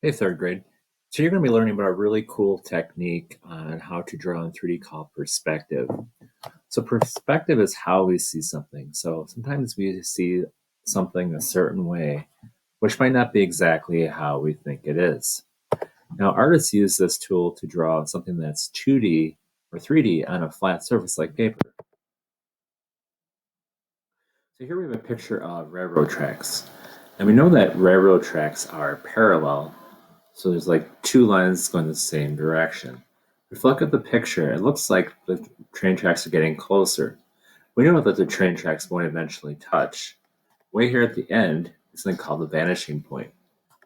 Hey, third grade. So you're going to be learning about a really cool technique on how to draw in 3D called perspective. So perspective is how we see something. So sometimes we see something a certain way, which might not be exactly how we think it is. Now, artists use this tool to draw something that's 2D or 3D on a flat surface like paper. So here we have a picture of railroad tracks. And we know that railroad tracks are parallel. So there's like two lines going the same direction. If you look at the picture, it looks like the train tracks are getting closer. We know that the train tracks won't eventually touch. Way here at the end is something called the vanishing point.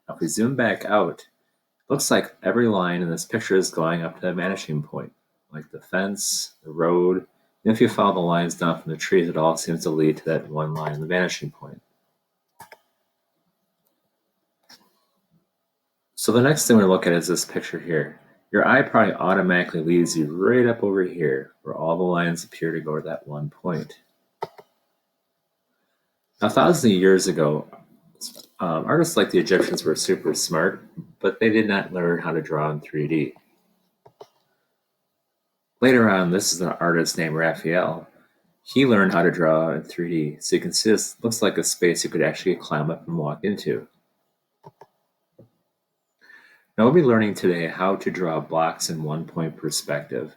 Now if we zoom back out, it looks like every line in this picture is going up to that vanishing point, like the fence, the road, and if you follow the lines down from the trees, it all seems to lead to that one line in the vanishing point. So the next thing we're going to look at is this picture here. Your eye probably automatically leads you right up over here, where all the lines appear to go to that one point. Now, thousands of years ago, artists like the Egyptians were super smart, but they did not learn how to draw in 3D. Later on, this is an artist named Raphael. He learned how to draw in 3D, so you can see this looks like a space you could actually climb up and walk into. Now we'll be learning today how to draw blocks in one-point perspective.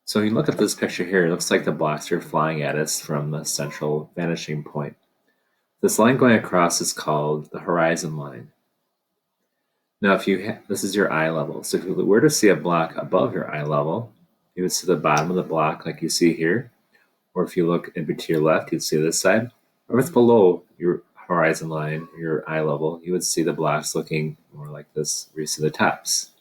So when you look at this picture here, it looks like the blocks are flying at us from the central vanishing point. This line going across is called the horizon line. Now this is your eye level. So if you were to see a block above your eye level, you would see the bottom of the block like you see here. Or if you look to your left, you'd see this side. Or if it's below your horizon line, your eye level, you would see the blocks looking more like this, where you see the tops.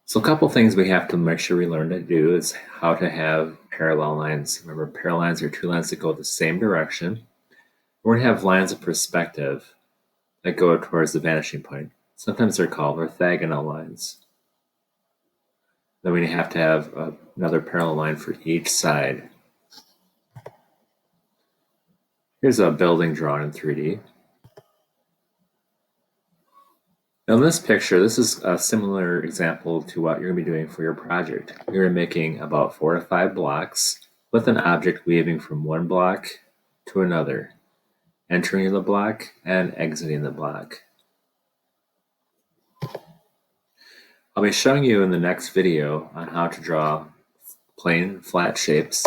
So a couple things we have to make sure we learn to do is how to have parallel lines. Remember, parallel lines are two lines that go the same direction. We're going to have lines of perspective that go towards the vanishing point. Sometimes they're called orthogonal lines. Then we have to have another parallel line for each side. Here's a building drawn in 3D. Now in this picture, this is a similar example to what you're going to be doing for your project. You're making about 4 to 5 blocks with an object weaving from one block to another, entering the block and exiting the block. I'll be showing you in the next video on how to draw plain flat shapes,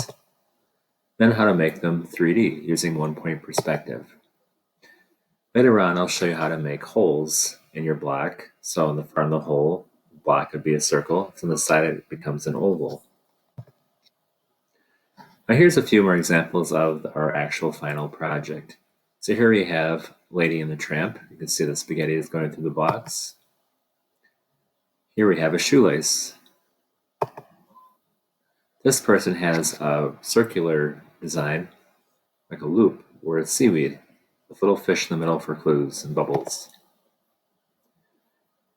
then how to make them 3D using one-point perspective. Later on, I'll show you how to make holes in your block. So in the front of the hole, the block would be a circle. So on the side, it becomes an oval. Now here's a few more examples of our actual final project. So here we have Lady and the Tramp. You can see the spaghetti is going through the blocks. Here we have a shoelace. This person has a circular design, like a loop, where it's seaweed, with little fish in the middle for clues and bubbles.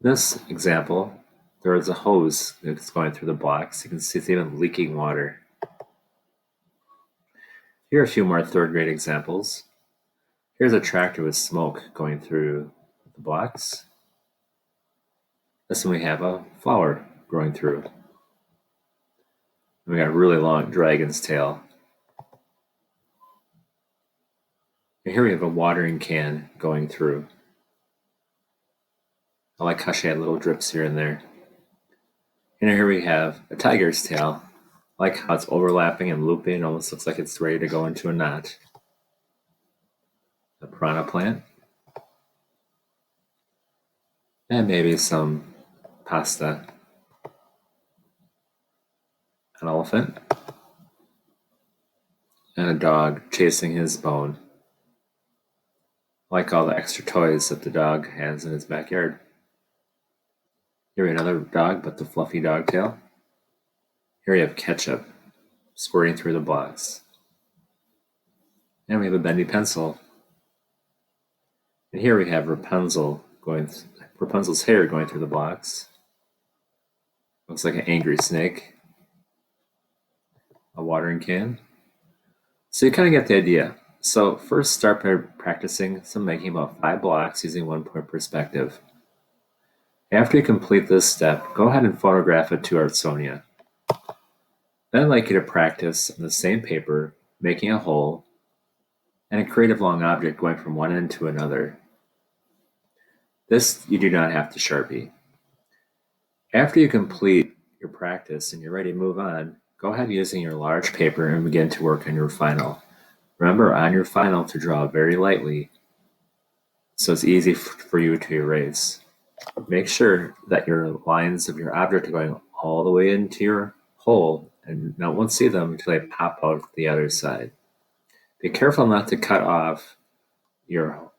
In this example, there is a hose that's going through the blocks. You can see it's even leaking water. Here are a few more third grade examples. Here's a tractor with smoke going through the blocks. This one we have a flower growing through. And we got a really long dragon's tail. And here we have a watering can going through. I like how she had little drips here and there. And here we have a tiger's tail. I like how it's overlapping and looping. It almost looks like it's ready to go into a knot. A piranha plant. And maybe some pasta. An elephant. And a dog chasing his bone. I like all the extra toys that the dog has in his backyard. Here we have another dog, but the fluffy dog tail. Here we have ketchup squirting through the blocks. And we have a bendy pencil. And here we have Rapunzel's hair going through the blocks. Looks like an angry snake. A watering can. So you kind of get the idea. So first start by practicing making about 5 blocks using 1-point perspective. After you complete this step, go ahead and photograph it to Artsonia. Then I'd like you to practice on the same paper, making a hole, and a creative long object going from one end to another. This you do not have to Sharpie. After you complete your practice and you're ready to move on, go ahead using your large paper and begin to work on your final. Remember on your final to draw very lightly so it's easy for you to erase. Make sure that your lines of your object are going all the way into your hole and no one will see them until they pop out the other side. Be careful not to cut off your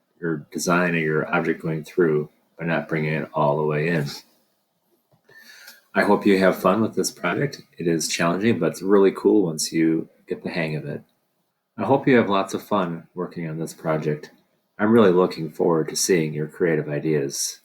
design or your object going through by not bringing it all the way in. I hope you have fun with this project. It is challenging, but it's really cool once you get the hang of it. I hope you have lots of fun working on this project. I'm really looking forward to seeing your creative ideas.